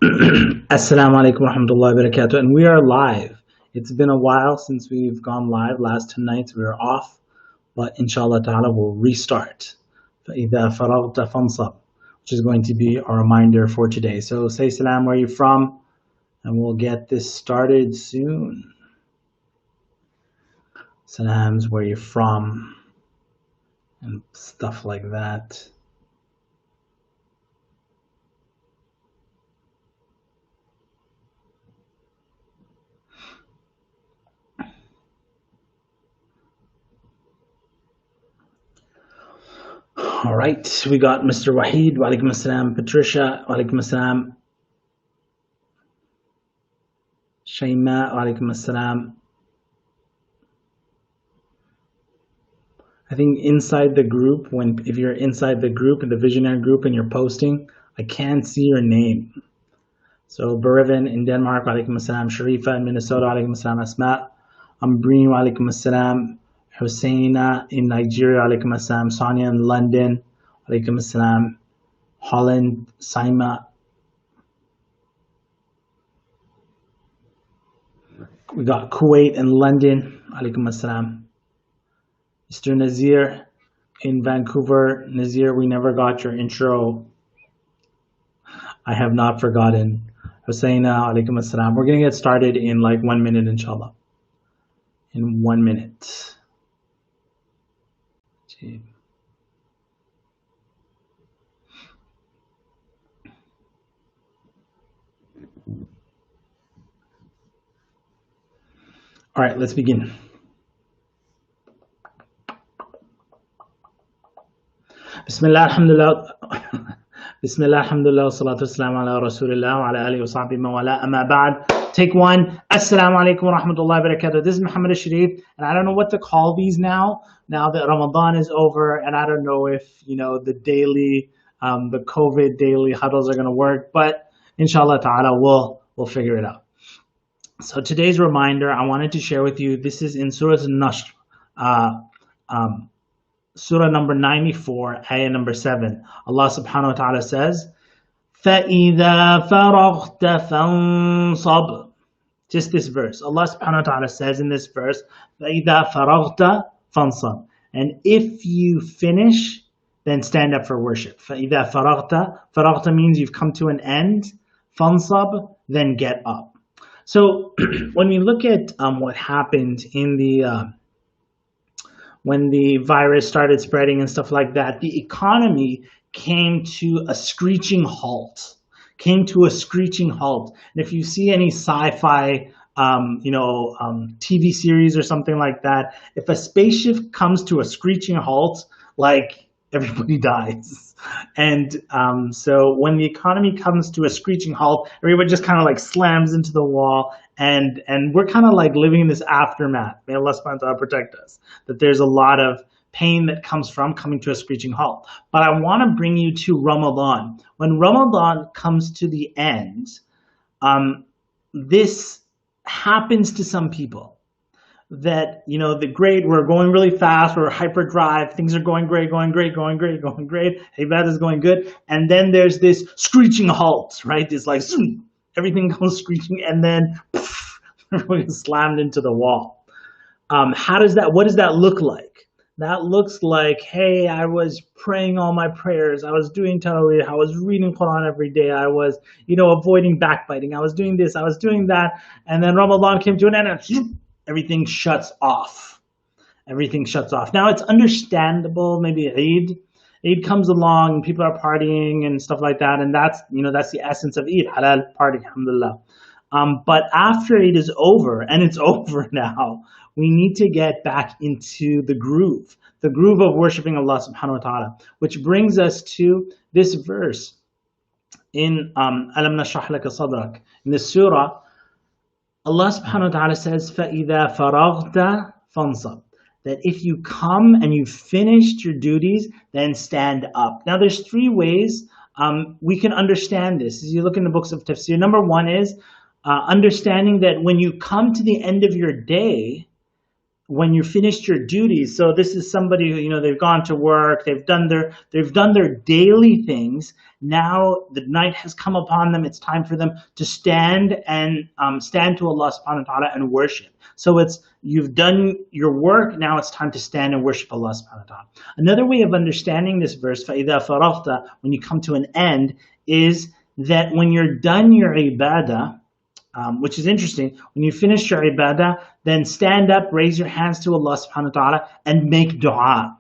Assalamu alaikum wa rahmatullahi wa barakatuh. And we are live. It's been a while since we've gone live. Last 2 nights we were off, but inshallah ta'ala we'll restart. فَإِذَا فَرَغْتَ فَانْصَبْ, which is going to be our reminder for today. So say salam where you're from, and we'll get this started soon. Salams where you're from, and stuff like that. All right, we got Mr. Wahid, wa alaikum assalam, Patricia, wa alaikum assalam, Shayma, wa alaikum assalam. I think inside the group, if you're inside the group, in the visionary group, and you're posting, I can't see your name. So Berevin in Denmark, wa alaikum assalam, Sharifa in Minnesota, wa alaikum assalam, Asma, Ambreen, wa alaikum assalam, Husseina in Nigeria, alaikum assalam. Sonia in London, alaikum assalam. Holland, Saima. We got Kuwait and London, alaikum assalam. Mr. Nazir in Vancouver. Nazir, we never got your intro. I have not forgotten. Husseina, alaikum assalam. We're going to get started in like 1 minute, inshallah. In 1 minute. All right, let's begin. Bismillah, alhamdulillah. Bismillah, alhamdulillah, salatu wassalamu ala rasulillah wa ala alihi wa sahbihi wa ala amma ba'd. Take one. Assalamu alaikum wa rahmatullahi wa barakatuh. This is Muhammad Sharif, and I don't know what to call these now that Ramadan is over, and I don't know if, the daily, the COVID daily huddles are going to work, but inshallah ta'ala, we'll figure it out. So today's reminder, I wanted to share with you, this is in Surah An-Nashr, Surah number 94, ayah number 7. Allah subhanahu wa ta'ala says, فَإِذَا فَرَغْتَ فَانْصَبْ. Just this verse. Allah subhanahu wa ta'ala says in this verse, فَإِذَا فَرَغْتَ فَانْصَبْ. And if you finish, then stand up for worship. فَإِذَا فَرَغْتَ. Faragta means you've come to an end. فَانْصَبْ, then get up. So when we look at what happened in the when the virus started spreading and stuff like that, the economy came to a screeching halt. And if you see any sci-fi, TV series or something like that, if a spaceship comes to a screeching halt, like everybody dies. And so when the economy comes to a screeching halt, everybody just kind of like slams into the wall, and we're kind of like living in this aftermath. May Allah subhanahu wa ta'ala protect us. That there's a lot of pain that comes from coming to a screeching halt. But I want to bring you to Ramadan. When Ramadan comes to the end, this happens to some people. That, we're going really fast, we're hyperdrive, things are going great, Ibadah is going good, and then there's this screeching halt, right? It's like, everything goes screeching, and then everyone gets slammed into the wall. What does that look like? That looks like, hey, I was praying all my prayers, I was doing Taraweeh, I was reading Quran every day, I was, avoiding backbiting, I was doing this, I was doing that, and then Ramadan came to an end, and everything shuts off. Now it's understandable, maybe Eid comes along and people are partying and stuff like that, and that's the essence of Eid, halal party, alhamdulillah. But after Eid is over, and it's over now, we need to get back into the groove of worshiping Allah subhanahu wa ta'ala, which brings us to this verse in Alam Nashrah Laka Sadrak. In this surah, Allah subhanahu wa ta'ala says, فَإِذَا فَرَغْتَ فَانْصَبْ. That if you come and you've finished your duties, then stand up. Now there's 3 ways we can understand this. As you look in the books of tafsir, number 1 is understanding that when you come to the end of your day, when you finished your duties, so this is somebody who, they've gone to work, they've done their daily things. Now the night has come upon them. It's time for them to stand and stand to Allah subhanahu wa ta'ala and worship. So it's, you've done your work, now it's time to stand and worship Allah subhanahu wa ta'ala. Another way of understanding this verse, فَإِذَا فَرَغْتَ, when you come to an end, is that when you're done your ibadah, which is interesting, when you finish your ibadah, then stand up, raise your hands to Allah subhanahu wa ta'ala and make dua.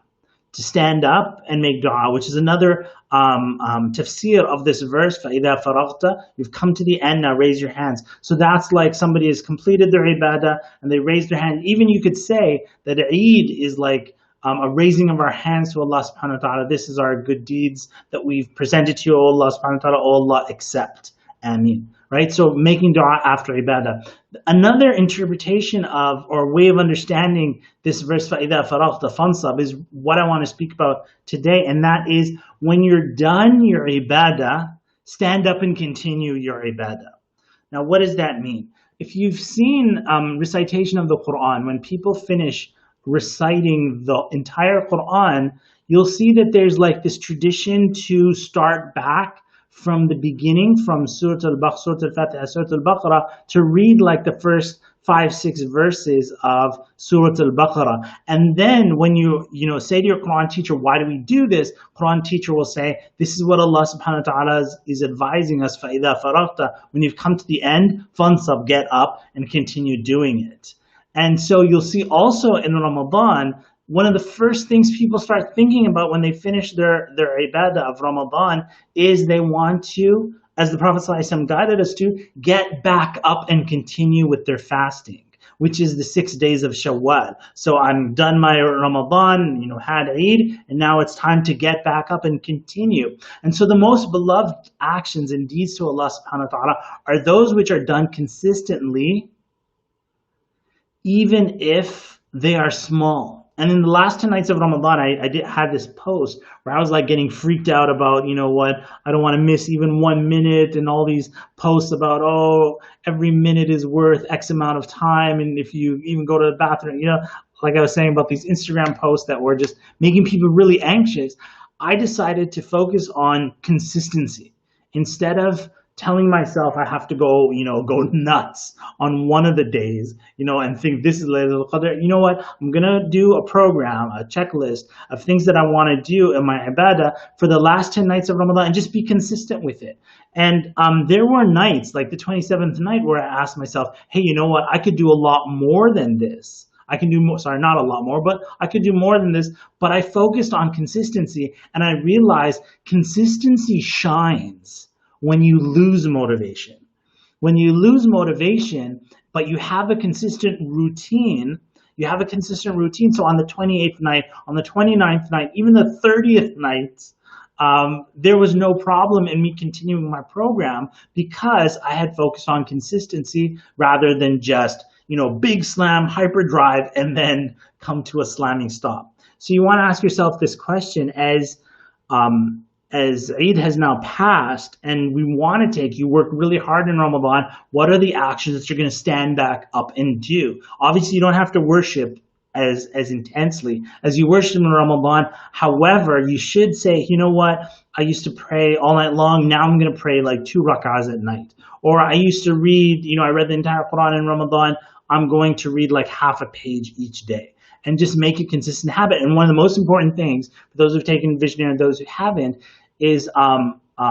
To stand up and make dua, which is another tafsir of this verse, فَإِذَا فَرَغْتَ, you've come to the end, now raise your hands. So that's like somebody has completed their ibadah and they raise their hand. Even you could say that Eid is like a raising of our hands to Allah subhanahu wa ta'ala. This is our good deeds that we've presented to you, O Allah subhanahu wa ta'ala. O Allah, accept. Ameen. Right? So making dua after ibadah. Another interpretation of, or way of understanding this verse, فَإِذَا فَرَغْتَ فَانْصَبْ, is what I want to speak about today. And that is, when you're done your ibadah, stand up and continue your ibadah. Now, what does that mean? If you've seen recitation of the Quran, when people finish reciting the entire Quran, you'll see that there's like this tradition to start back from the beginning, from Surah Al-Baqarah, Surah Al-Fatiha, Surah Al-Baqarah, to read like the first 5-6 verses of Surah Al-Baqarah. And then when you say to your Quran teacher, why do we do this? Quran teacher will say, this is what Allah subhanahu wa ta'ala is advising us, فَإِذَا فَرَغْتَ, when you've come to the end, fansab, get up and continue doing it. And so you'll see also in Ramadan, one of the first things people start thinking about when they finish their ibadah of Ramadan is they want to, as the Prophet ﷺ guided us to, get back up and continue with their fasting, which is the 6 days of Shawwal. So I'm done my Ramadan, had Eid, and now it's time to get back up and continue. And so the most beloved actions and deeds to Allah subhanahu wa ta'ala are those which are done consistently, even if they are small. And in the last 10 nights of Ramadan, I had this post where I was like getting freaked out about, I don't want to miss even 1 minute, and all these posts about, every minute is worth X amount of time. And if you even go to the bathroom, like I was saying about these Instagram posts that were just making people really anxious. I decided to focus on consistency instead of telling myself I have to go nuts on one of the days, and think this is Laylatul Qadr. You know what? I'm going to do a program, a checklist of things that I want to do in my ibadah for the last 10 nights of Ramadan and just be consistent with it. And there were nights, like the 27th night, where I asked myself, hey, you know what? I could do a lot more than this. I can do more, sorry, not a lot more, but I could do more than this. But I focused on consistency, and I realized consistency shines when you lose motivation. When you lose motivation, but you have a consistent routine, so on the 28th night, on the 29th night, even the 30th night, there was no problem in me continuing my program because I had focused on consistency rather than just, big slam, hyperdrive, and then come to a slamming stop. So you want to ask yourself this question as Eid has now passed and we want to you work really hard in Ramadan, what are the actions that you're going to stand back up and do? Obviously, you don't have to worship as intensely as you worship in Ramadan. However, you should say, you know what? I used to pray all night long. Now I'm going to pray like 2 rak'ahs at night. Or I used to read, I read the entire Quran in Ramadan. I'm going to read like half a page each day. And just make it a consistent habit. And one of the most important things, for those who've taken visionary and those who haven't, is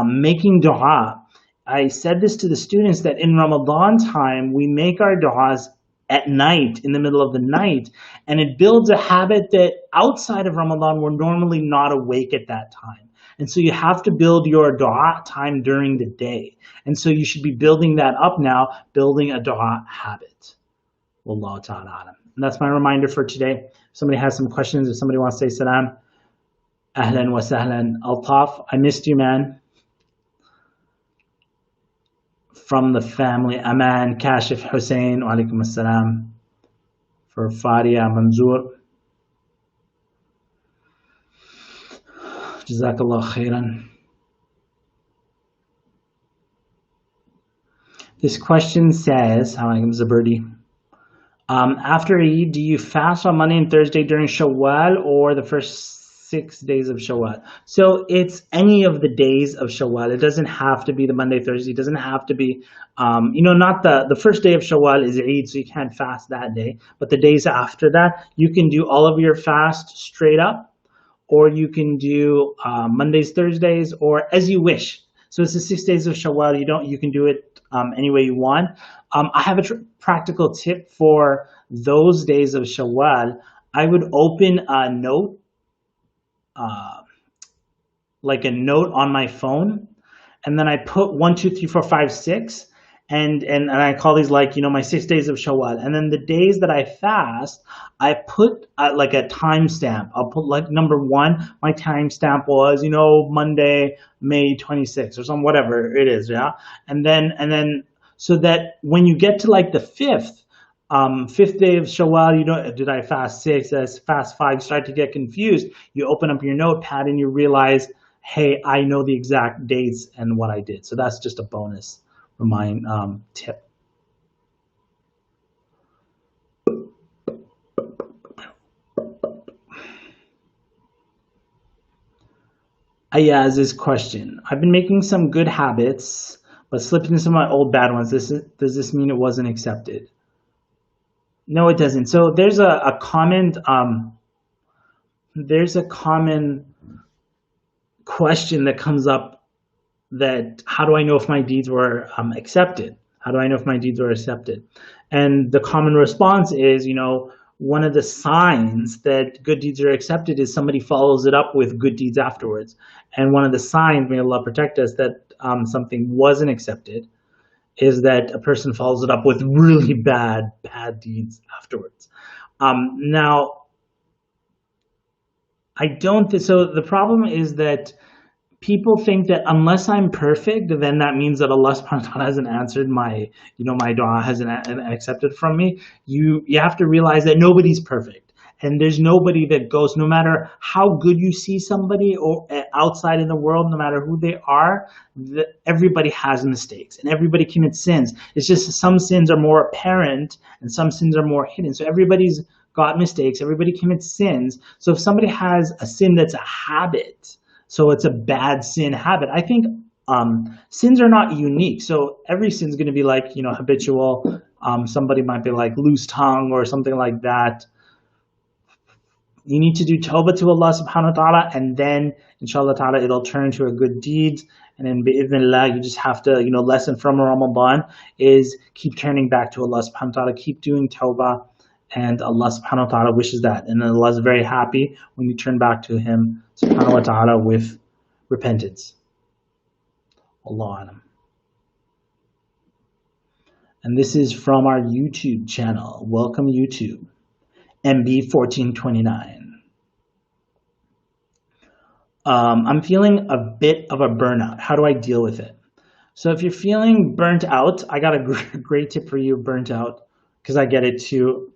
making dua. I said this to the students that in Ramadan time, we make our duas at night, in the middle of the night, and it builds a habit that outside of Ramadan, we're normally not awake at that time. And so you have to build your dua time during the day. And so you should be building that up now, building a dua habit. Wallahu ta'ala alam. And that's my reminder for today. If somebody has some questions, if somebody wants to say salam, ahlan wa sahlan. Altaf, I missed you, man. From the family, Aman, Kashif, Hussein, wa alaikum assalam. For Faria, Manzoor. Jazakallah khairan. This question says, alaikum Zaberdi. After Eid, do you fast on Monday and Thursday during Shawwal or the first 6 days of Shawwal? So it's any of the days of Shawwal. It doesn't have to be the Monday, Thursday. It doesn't have to be, not the first day of Shawwal is Eid, so you can't fast that day. But the days after that, you can do all of your fast straight up, or you can do Mondays, Thursdays, or as you wish. So it's the 6 days of Shawwal. You can do it any way you want. I have a practical tip for those days of Shawwal. I would open a note, like a note on my phone, and then I put 1, 2, 3, 4, 5, 6, and I call these like my 6 days of Shawwal. And then the days that I fast, I put like a timestamp. I'll put like number 1. My timestamp was Monday, May 26th or some whatever it is, yeah. And then so that when you get to like the fifth day of Shawwal, did I fast 6? Did I fast 5? You start to get confused. You open up your notepad and you realize, hey, I know the exact dates and what I did. So that's just a bonus tip. Ayaz's question. I've been making some good habits, but slipped into some of my old bad ones. Does this mean it wasn't accepted? No, it doesn't. So there's a common question that comes up, that how do I know if my deeds were accepted? How do I know if my deeds were accepted? And the common response is, one of the signs that good deeds are accepted is somebody follows it up with good deeds afterwards. And one of the signs, may Allah protect us, that something wasn't accepted is that a person follows it up with really bad deeds afterwards. Now, so the problem is that people think that unless I'm perfect, then that means that Allah subhanahu wa ta'ala hasn't answered my dua, hasn't accepted from me. You have to realize that nobody's perfect. And there's nobody that goes, no matter how good you see somebody or outside in the world, no matter who they are, everybody has mistakes and everybody commits sins. It's just some sins are more apparent and some sins are more hidden. So everybody's got mistakes. Everybody commits sins. So if somebody has a sin that's a habit, so it's a bad sin habit, I think sins are not unique. So every sin is going to be like, habitual. Somebody might be like loose tongue or something like that. You need to do tawbah to Allah subhanahu wa ta'ala, and then inshallah ta'ala it'll turn to a good deed. And then bi'idhnillah, you just have to, lesson from Ramadan is keep turning back to Allah subhanahu wa ta'ala, keep doing tawbah, and Allah subhanahu wa ta'ala wishes that. And Allah is very happy when you turn back to Him subhanahu wa ta'ala with repentance. Allah alam. And this is from our YouTube channel. Welcome YouTube. MB1429. I'm feeling a bit of a burnout. How do I deal with it? So if you're feeling burnt out, I got a great tip for you, burnt out, because I get it too.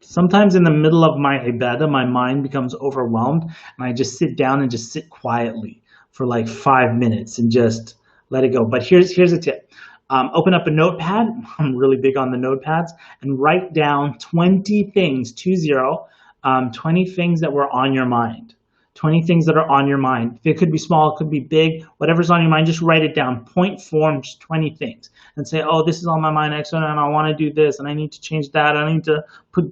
Sometimes in the middle of my ibadah, my mind becomes overwhelmed, and I just sit down and just sit quietly for like 5 minutes and just let it go. But here's a tip. Open up a notepad. I'm really big on the notepads, and write down 20 things, 20 things that were on your mind. 20 things that are on your mind. It could be small, it could be big, whatever's on your mind, just write it down. Point form, just 20 things. And say, oh, this is on my mind, excellent, and I want to do this, and I need to change that, I need to put,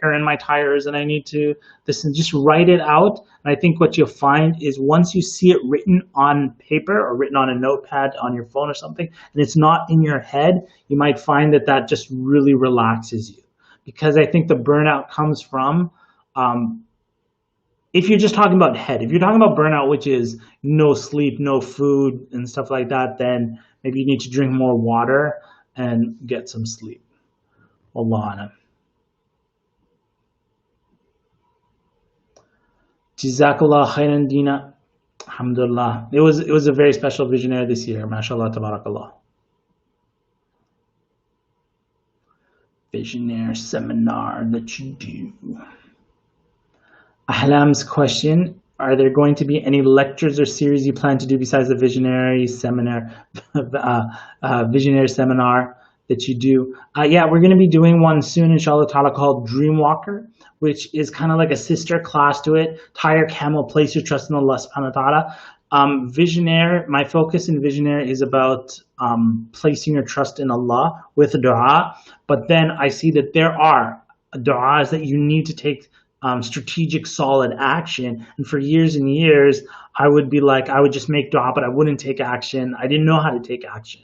air in my tires, and I need to this, and just write it out. And I think what you'll find is once you see it written on paper or written on a notepad on your phone or something, and it's not in your head, you might find that just really relaxes you. Because I think the burnout comes from, if you're just talking about head, if you're talking about burnout, which is no sleep, no food, and stuff like that, then maybe you need to drink more water and get some sleep. Allah. Jazakallah khairan Dina. Alhamdulillah. It was a very special visionary this year. MashaAllah, tabarakallah. Visionary seminar that you do. Ahlam's question, are there going to be any lectures or series you plan to do besides the visionary seminar that you do. Yeah, we're going to be doing one soon, inshallah ta'ala, called Dreamwalker, which is kind of like a sister class to it. Tie your camel, place your trust in Allah subhanahu wa ta'ala. Visionaire, my focus in Visionaire is about placing your trust in Allah with dua. But then I see that there are du'as that you need to take strategic, solid action. And for years and years, I would be like, I would just make dua, but I wouldn't take action. I didn't know how to take action.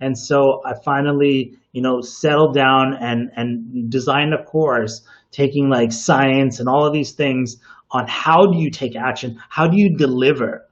And so I finally, settled down and designed a course taking like science and all of these things on how do you take action? How do you deliver?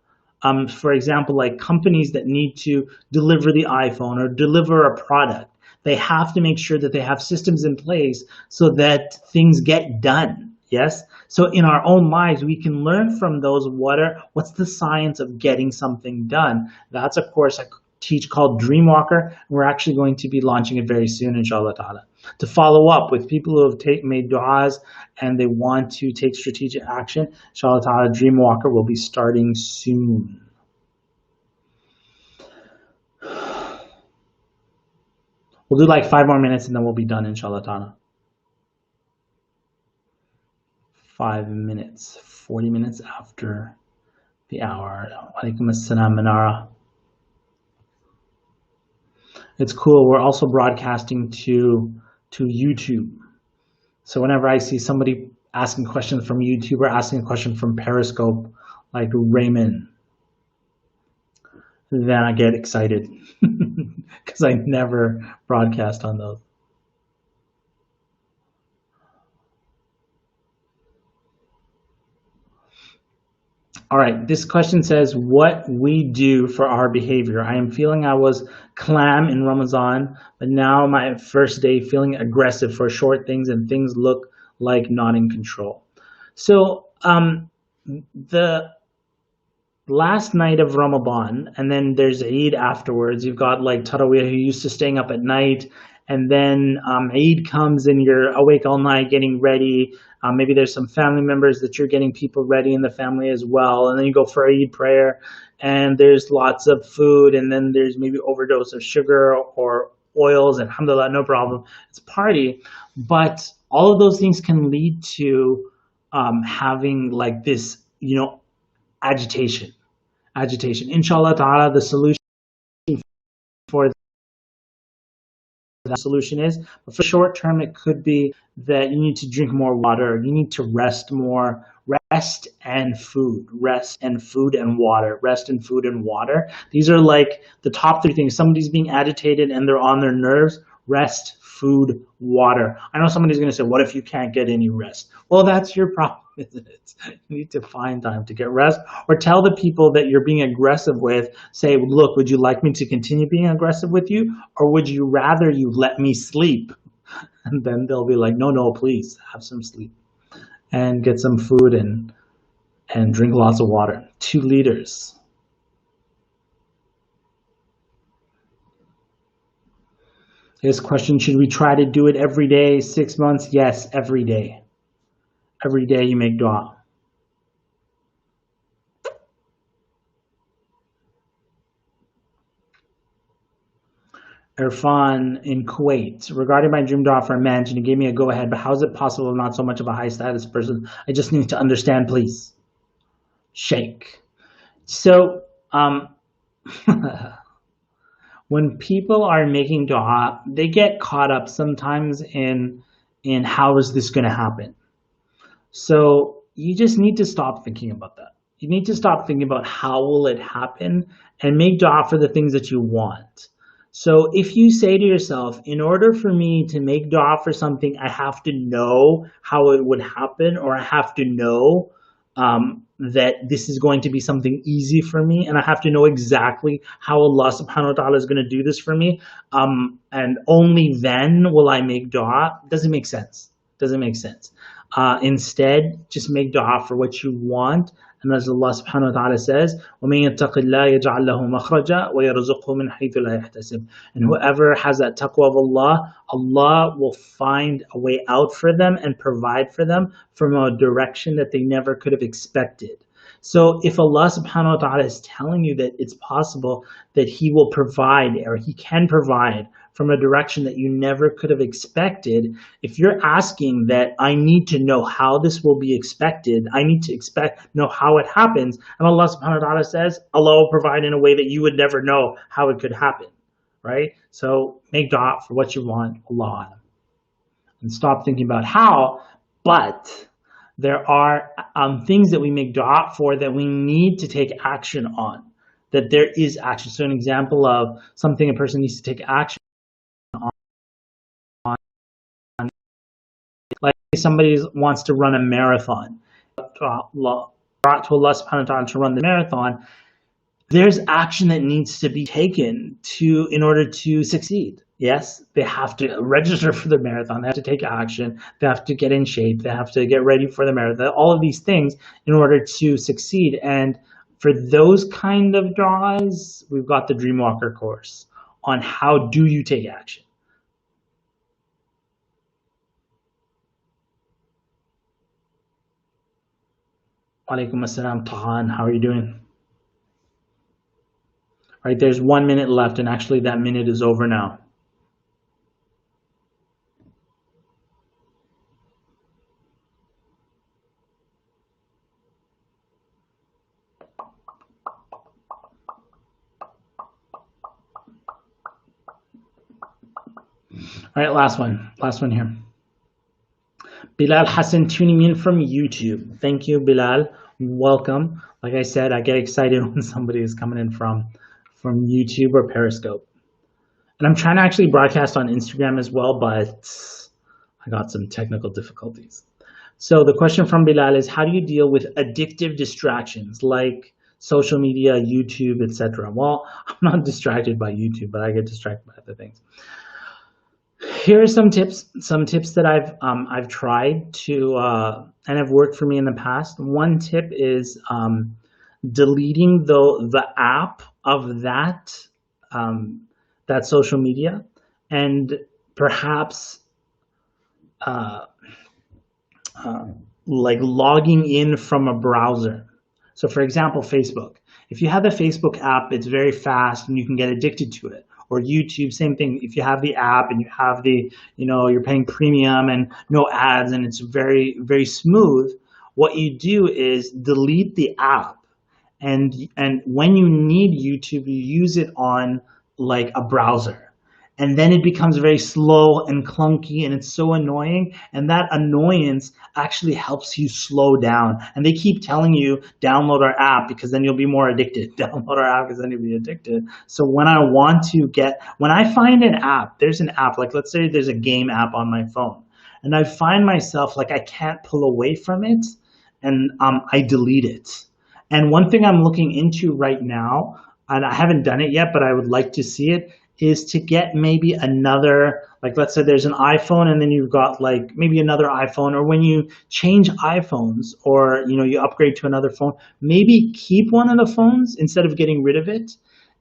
For example, like companies that need to deliver the iPhone or deliver a product, they have to make sure that they have systems in place so that things get done. Yes. So in our own lives, we can learn from those. What's the science of getting something done? That's a course I teach called Dreamwalker. We're actually going to be launching it very soon, inshallah ta'ala, to follow up with people who have made du'as and they want to take strategic action. Inshallah ta'ala, Dreamwalker will be starting soon. We'll do like 5 more minutes and then we'll be done, inshallah ta'ala. 5 minutes, 40 minutes after the hour. Walaikum assalam, Manara. It's cool. We're also broadcasting to YouTube. So whenever I see somebody asking questions from YouTube or asking a question from Periscope, like Raymond, then I get excited because I never broadcast on those. All right, this question says, what we do for our behavior. I am feeling I was calm in Ramadan, but now my first day feeling aggressive for short things and things look like not in control. So the last night of Ramadan, and then there's Eid afterwards. You've got like Taraweeh who used to staying up at night, and then Eid comes and you're awake all night getting ready. Maybe there's some family members that you're getting people ready in the family as well. And then you go for Eid prayer and there's lots of food, and then there's maybe overdose of sugar or oils, and alhamdulillah, no problem. It's a party. But all of those things can lead to having like this, agitation. Inshallah ta'ala, the solution for the solution is, but for short term, it could be that you need to drink more water. You need to rest more. Rest and food and water. These are like the top 3 things. Somebody's being agitated and they're on their nerves. Rest, food, water. I know somebody's going to say, what if you can't get any rest? Well, that's your problem, isn't it? You need to find time to get rest, or tell the people that you're being aggressive with, say, look, would you like me to continue being aggressive with you, or would you rather you let me sleep? And then they'll be like, no, please have some sleep and get some food and drink lots of water. 2 liters. This question, should we try to do it every day, 6 months? Yes, every day. Every day you make dua. Irfan in Kuwait. Regarding my dream dua for a man, you gave me a go ahead, but how is it possible I'm not so much of a high status person? I just need to understand, please. Sheikh. So, when people are making dua, they get caught up sometimes in how is this going to happen? So you just need to stop thinking about that. You need to stop thinking about how will it happen and make dua for the things that you want. So if you say to yourself, in order for me to make dua for something, I have to know how it would happen, or I have to know that this is going to be something easy for me, and I have to know exactly how Allah subhanahu wa ta'ala is going to do this for me, and only then will I make dua. Doesn't make sense. Instead, just make dua for what you want. And as Allah subhanahu wa ta'ala says, وَمَن يَتَّقِ اللَّهَ يَجْعَلْ لَهُ مَخْرَجًا وَيَرْزُقْهُ مِنْ حَيْثُ لَا يَحْتَسِبُ. And whoever has that taqwa of Allah, Allah will find a way out for them and provide for them from a direction that they never could have expected. So if Allah subhanahu wa ta'ala is telling you that it's possible that He will provide, or He can provide from a direction that you never could have expected, if you're asking that I need to know how this will be expected, I need to know how it happens, and Allah subhanahu wa ta'ala says Allah will provide in a way that you would never know how it could happen, right? So make dua for what you want, Allah, and stop thinking about how. But there are things that we make dua for that we need to take action on, that there is action. So an example of something a person needs to take action on, like somebody wants to run a marathon, to Allah subhanahu wa ta'ala to run the marathon, there's action that needs to be taken in order to succeed. Yes, they have to register for the marathon. They have to take action. They have to get in shape. They have to get ready for the marathon. All of these things in order to succeed. And for those kind of draws, we've got the Dreamwalker course on how do you take action. Walaikum assalam, Tahan. How are you doing? Right, there's 1 minute left, and actually that minute is over now. All right, last one here. Bilal Hassan tuning in from YouTube. Thank you, Bilal. Welcome. Like I said, I get excited when somebody is coming in from YouTube or Periscope. And I'm trying to actually broadcast on Instagram as well, but I got some technical difficulties. So the question from Bilal is, how do you deal with addictive distractions like social media, YouTube, etc.? Well, I'm not distracted by YouTube, but I get distracted by other things. Here are some tips that I've tried to and have worked for me in the past. One tip is deleting the app of that social media, and perhaps like logging in from a browser. So for example, Facebook. If you have the Facebook app, it's very fast and you can get addicted to it. Or YouTube, same thing. If you have the app and you have the, you're paying premium and no ads and it's very, very smooth, what you do is delete the app. And when you need YouTube, you use it on like a browser. And then it becomes very slow and clunky and it's so annoying. And that annoyance actually helps you slow down. And they keep telling you, download our app because then you'll be more addicted. Download our app because then you'll be addicted. So when I find an app, there's an app, like let's say there's a game app on my phone. And I find myself like I can't pull away from it and I delete it. And one thing I'm looking into right now, and I haven't done it yet, but I would like to see it, is to get maybe another, like let's say there's an iPhone and then you've got like maybe another iPhone, or when you change iPhones or you upgrade to another phone, maybe keep one of the phones instead of getting rid of it,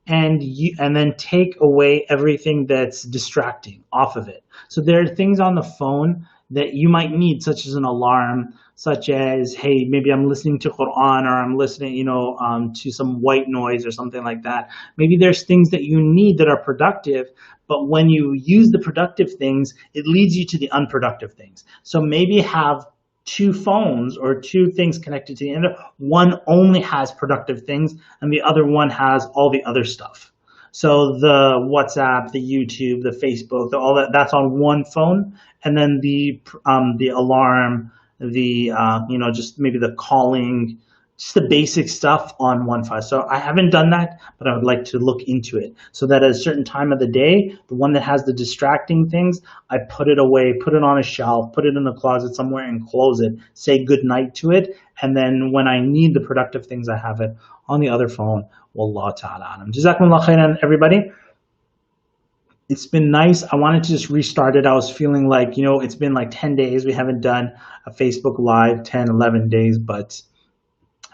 and then take away everything that's distracting off of it. So there are things on the phone that you might need, such as an alarm, such as, hey, maybe I'm listening to Quran or I'm listening, to some white noise or something like that. Maybe there's things that you need that are productive, but when you use the productive things, it leads you to the unproductive things. So maybe have two phones or two things connected to the internet. One only has productive things and the other one has all the other stuff. So the WhatsApp, the YouTube, the Facebook, all that's on one phone, and then the alarm, the just maybe the calling, just the basic stuff on one file. So I haven't done that, but I would like to look into it so that at a certain time of the day, the one that has the distracting things, I put it away, put it on a shelf, put it in a closet somewhere and close it, say good night to it. And then when I need the productive things, I have it on the other phone. Wallahu ta'ala alam. Jazakumullah khairan, everybody. It's been nice. I wanted to just restart it. I was feeling like, it's been like 10 days. We haven't done a Facebook Live, 10, 11 days, but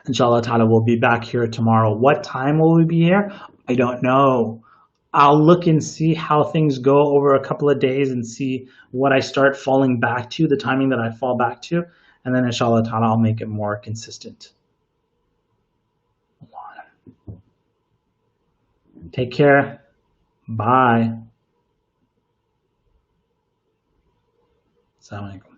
inshallah ta'ala, we'll be back here tomorrow. What time will we be here? I don't know. I'll look and see how things go over a couple of days and see what I start falling back to, the timing that I fall back to. And then inshallah ta'ala, I'll make it more consistent. Take care. Bye. Assalamu alaikum.